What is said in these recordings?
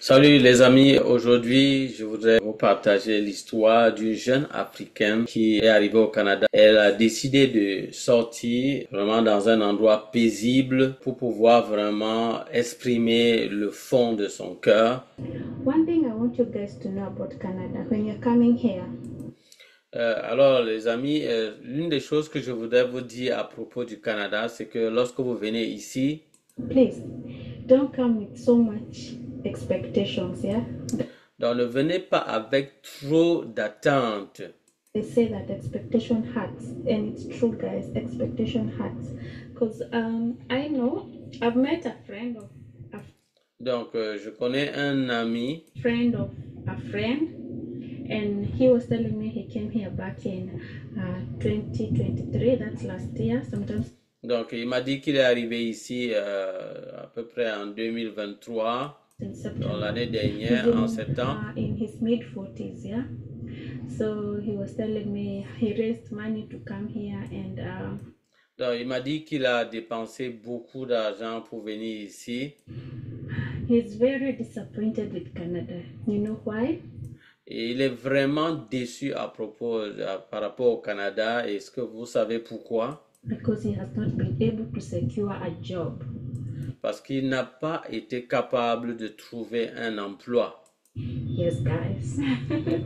Salut les amis, aujourd'hui je voudrais vous partager l'histoire d'une jeune Africaine qui est arrivée au Canada. Elle a décidé de sortir vraiment dans un endroit paisible pour pouvoir vraiment exprimer le fond de son cœur. One thing I want you guys to know about Canada when you're coming here. Alors les amis, l'une des choses que je voudrais vous dire à propos du Canada, c'est que lorsque vous venez ici, Please don't come with so much expectations, yeah? donc ne venez pas avec trop d'attentes. They say that expectation hurts, and it's true, guys. Expectation hurts. Because I know I've met a friend of a Donc je connais un ami. friend of a friend, and he was telling me he came here back in 2023. That's last year. Sometimes Donc, il m'a dit qu'il est arrivé ici à peu près en 2023, in dans September. l'année He's dernière, en septembre. in his mid 40s, yeah. So he was telling me he raised money to come here, and Donc, il m'a dit qu'il a dépensé beaucoup d'argent pour venir ici. he's very disappointed with Canada. You know why? Et il est vraiment déçu par rapport au Canada. Est-ce que vous savez pourquoi? Because he has not been able to secure a job. Parce qu'il n'a pas été capable de trouver un emploi. Yes, guys.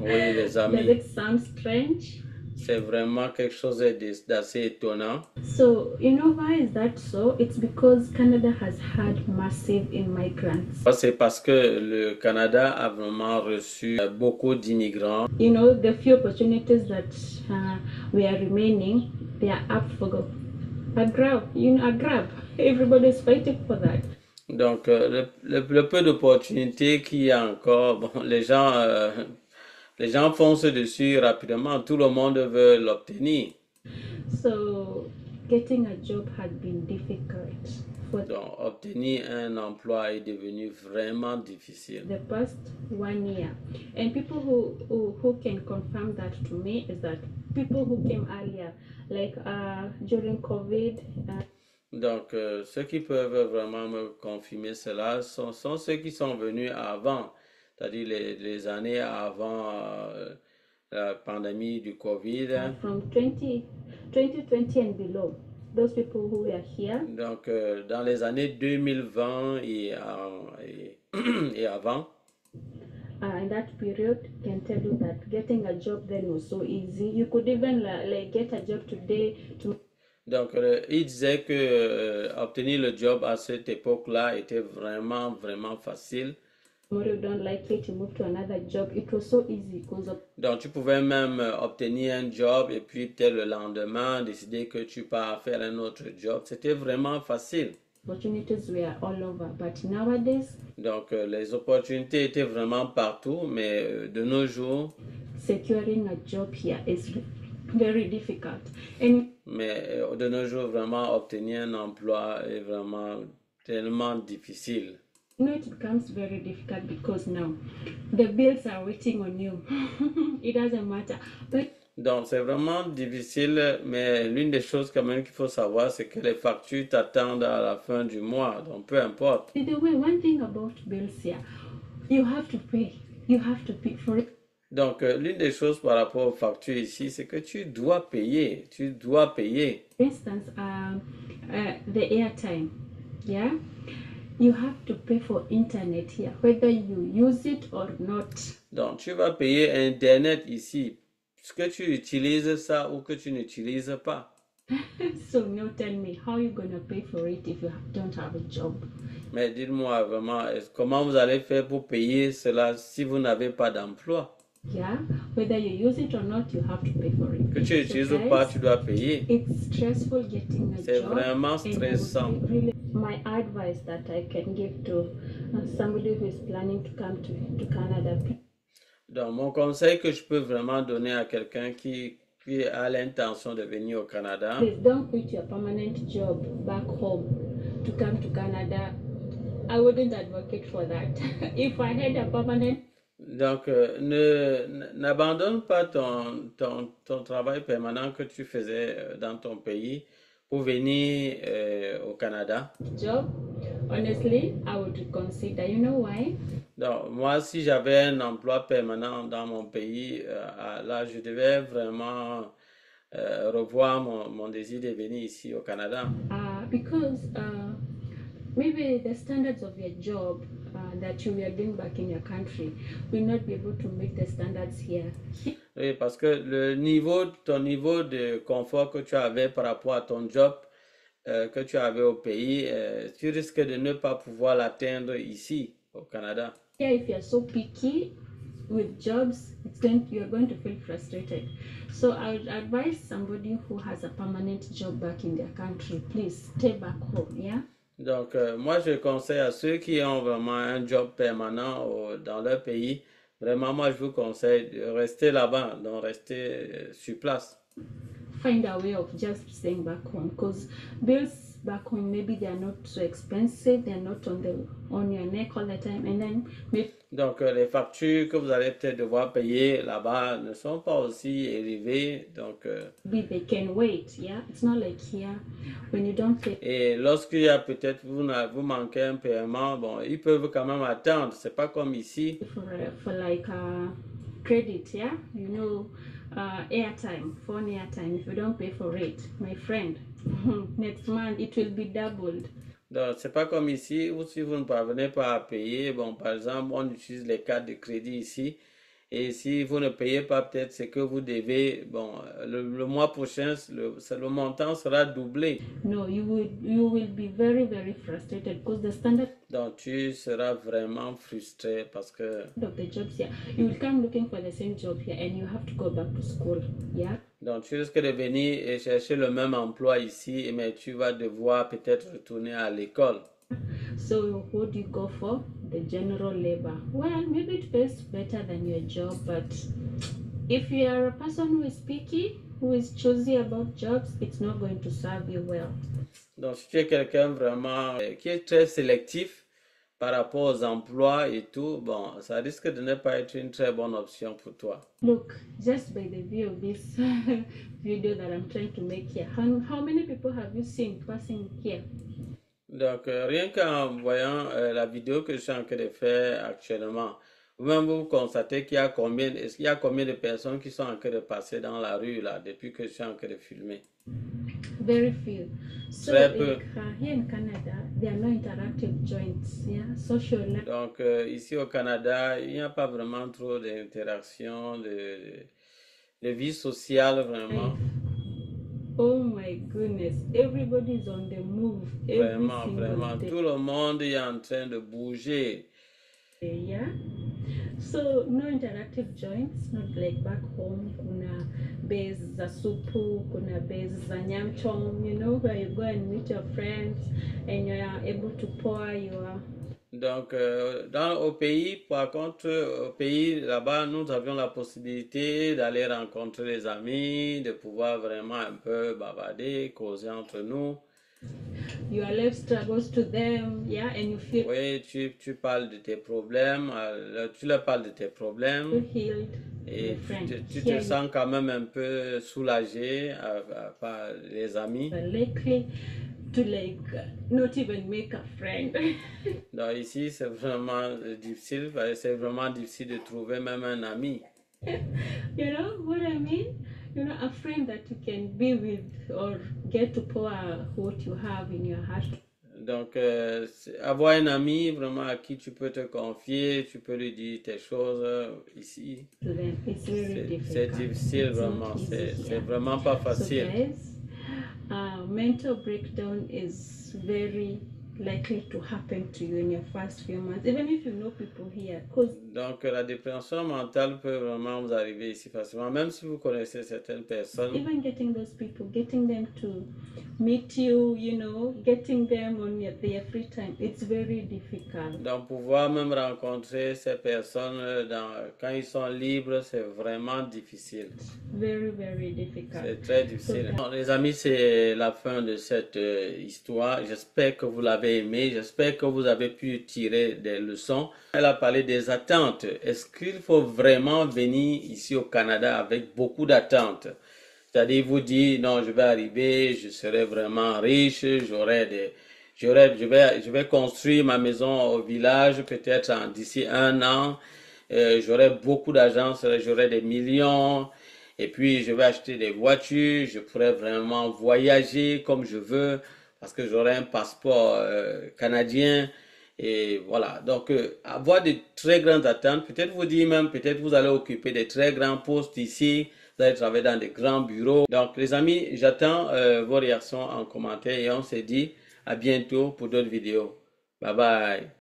Oui, les Does amis, it sound strange? c'est vraiment quelque chose d'assez étonnant. So, you know why is that so? It's because Canada has had massive immigrants. C'est parce que le Canada a vraiment reçu beaucoup d'immigrants. You know, the few opportunities that we are remaining, they are up for a grab. You know, a grab. Everybody's fighting for that. Donc, le peu d'opportunités qu'il y a encore, bon, les gens foncent dessus rapidement. Tout le monde veut l'obtenir. So, getting a job had been difficult for Donc, obtenir un emploi est devenu vraiment difficile. the past 1 year. And people who can confirm that to me is that people who came earlier, like during COVID. Donc, ceux qui peuvent vraiment me confirmer cela sont ceux qui sont venus avant, c'est-à-dire les années avant la pandémie du COVID. From 2020 and below, those people who were here. Donc, dans les années 2020 et avant, In that period, can tell you that getting a job then was so easy. You could even like get a job today. donc il disait que obtenir le job à cette époque-là était vraiment, vraiment facile. Tomorrow you don't like it, you move to another job. It was so easy because of Donc, tu pouvais même obtenir un job et puis peut-être le lendemain décider que tu pars faire un autre job. C'était vraiment facile. opportunities were all over. But nowadays, Donc, les opportunités étaient vraiment partout, mais de nos jours, securing a job here is very difficult. And de nos jours, vraiment obtenir un emploi est vraiment tellement difficile. you know, it becomes very difficult because now the bills are waiting on you. It doesn't matter. But Donc, c'est vraiment difficile, mais l'une des choses quand même qu'il faut savoir, c'est que les factures t'attendent à la fin du mois. Donc, peu importe. by the way, one thing about bills here, you have to pay. You have to pay for it. Donc, l'une des choses par rapport aux factures ici, c'est que tu dois payer. Tu dois payer. For instance, the airtime, yeah, you have to pay for internet here, whether you use it or not. Donc, tu vas payer Internet ici. Est-ce que tu utilises ça ou que tu n'utilises pas? So now tell me, how you gonna pay for it if you don't have a job? Mais dites-moi vraiment, comment vous allez faire pour payer cela si vous n'avez pas d'emploi? Yeah, whether you use it or not, you have to pay for it. Que tu utilises ou pas, tu dois payer. It's stressful getting a C'est job. vraiment and it would stressant. be really my advice that I can give to somebody who is planning to come to Canada. Donc, mon conseil que je peux vraiment donner à quelqu'un qui a l'intention de venir au Canada, Please don't quit your permanent job back home to come to Canada. I wouldn't advocate for that. If I had a permanent donc n'abandonne pas ton travail permanent que tu faisais dans ton pays pour venir au Canada. job, honestly, I would reconsider. You know why? Donc, moi, si j'avais un emploi permanent dans mon pays, là, je devais vraiment revoir mon désir de venir ici au Canada. Because maybe the standards of your job that you were doing back in your country will not be able to meet the standards here. Oui, parce que ton niveau de confort que tu avais par rapport à ton job que tu avais au pays, tu risques de ne pas pouvoir l'atteindre ici au Canada. Here, if you're so picky with jobs, you're going to feel frustrated. So I would advise somebody who has a permanent job back in their country, please stay back home, yeah? Donc, moi, je conseille à ceux qui ont vraiment un job permanent dans leur pays, vraiment, moi, je vous conseille de rester là-bas, donc rester sur place. Find a way of just staying back home, because bills back home, maybe they are not so expensive, they're not on your neck all the time, and then maybe Donc, les factures que vous allez peut-être devoir payer là-bas ne sont pas aussi élevées. Donc, they can wait, yeah? It's not like here, when you don't pay et lorsqu'il y a peut-être, vous manquez un paiement, bon, ils peuvent quand même attendre. C'est pas comme ici. for like credit, yeah? You know, airtime, phone airtime, if you don't pay for it, my friend, next month it will be doubled. Donc, c'est pas comme ici où si vous ne parvenez pas à payer, bon, par exemple, on utilise les cartes de crédit ici. Et si vous ne payez pas, peut-être c'est que vous devez, bon, le mois prochain, le montant sera doublé. No, you will be very, very frustrated because the standard Donc, tu seras vraiment frustré parce que of the jobs here, you will come looking for the same job here and you have to go back to school, yeah? donc, tu risques de venir et chercher le même emploi ici, mais tu vas devoir peut-être retourner à l'école. So what do you go for? The general labor. Well, maybe it pays better than your job, but if you are a person who is picky, who is choosy about jobs, it's not going to serve you well. Donc, si tu es quelqu'un vraiment qui est très sélectif par rapport aux emplois et tout, bon, ça risque de ne pas être une très bonne option pour toi. Look, just by the view of this video that I'm trying to make here, how many people have you seen passing here? Donc, rien qu'en voyant la vidéo que je suis en train de faire actuellement, vous-même vous constatez est-ce qu'il y a combien de personnes qui sont en train de passer dans la rue là, depuis que je suis en train de filmer? Very few. So Très peu. here in Canada, there are no interactive joints, yeah, social. Donc, ici au Canada, il n'y a pas vraiment trop d'interaction, de vie sociale vraiment. Oh my goodness, everybody is on the move. Vraiment, vraiment. Tout le monde est en train de bouger. Yeah. So no interactive joints, not like back home. Kuna base za supu, kuna base za nyamchom, you know, where you go and meet your friends and you are able to pour your. Donc, au pays, par contre, au pays, là-bas, nous avions la possibilité d'aller rencontrer les amis, de pouvoir vraiment un peu bavarder, causer entre nous. Your life struggles to them, yeah, and you feel. Oui, tu parles de tes problèmes, tu leur parles de tes problèmes. Healed. Et tu te sens quand même un peu soulagé par les amis. Likely to like not even make a friend. Donc ici, c'est vraiment difficile de trouver même un ami. You know what I mean? You know, a friend that you can be with or get to pour what you have in your heart. Donc, avoir un ami vraiment à qui tu peux te confier, tu peux lui dire tes choses ici. C'est difficile vraiment, c'est vraiment pas facile. So guys, mental breakdown is very likely to happen to you in your first few months, even if you know people here. Donc, la dépression mentale peut vraiment vous arriver ici facilement, même si vous connaissez certaines personnes. Even getting those people, getting them to meet you, you know, getting them on their free time, it's very difficult. Donc, pouvoir même rencontrer ces personnes quand ils sont libres, c'est vraiment difficile. Very, very difficult. C'est très difficile. Bon, les amis, c'est la fin de cette histoire. J'espère que vous l'avez aimé. J'espère que vous avez pu tirer des leçons. Elle a parlé des attentes. Est-ce qu'il faut vraiment venir ici au Canada avec beaucoup d'attentes? C'est-à-dire vous dire, non, je vais arriver, je serai vraiment riche, Je vais construire ma maison au village peut-être d'ici un an. J'aurai beaucoup d'argent, j'aurai des millions. Et puis, je vais acheter des voitures. Je pourrai vraiment voyager comme je veux parce que j'aurai un passeport canadien. Et voilà. Donc, avoir de très grandes attentes. Peut-être vous dire même, peut-être vous allez occuper des très grands postes ici. Vous allez travailler dans des grands bureaux. Donc, les amis, j'attends vos réactions en commentaire et on se dit à bientôt pour d'autres vidéos. Bye bye.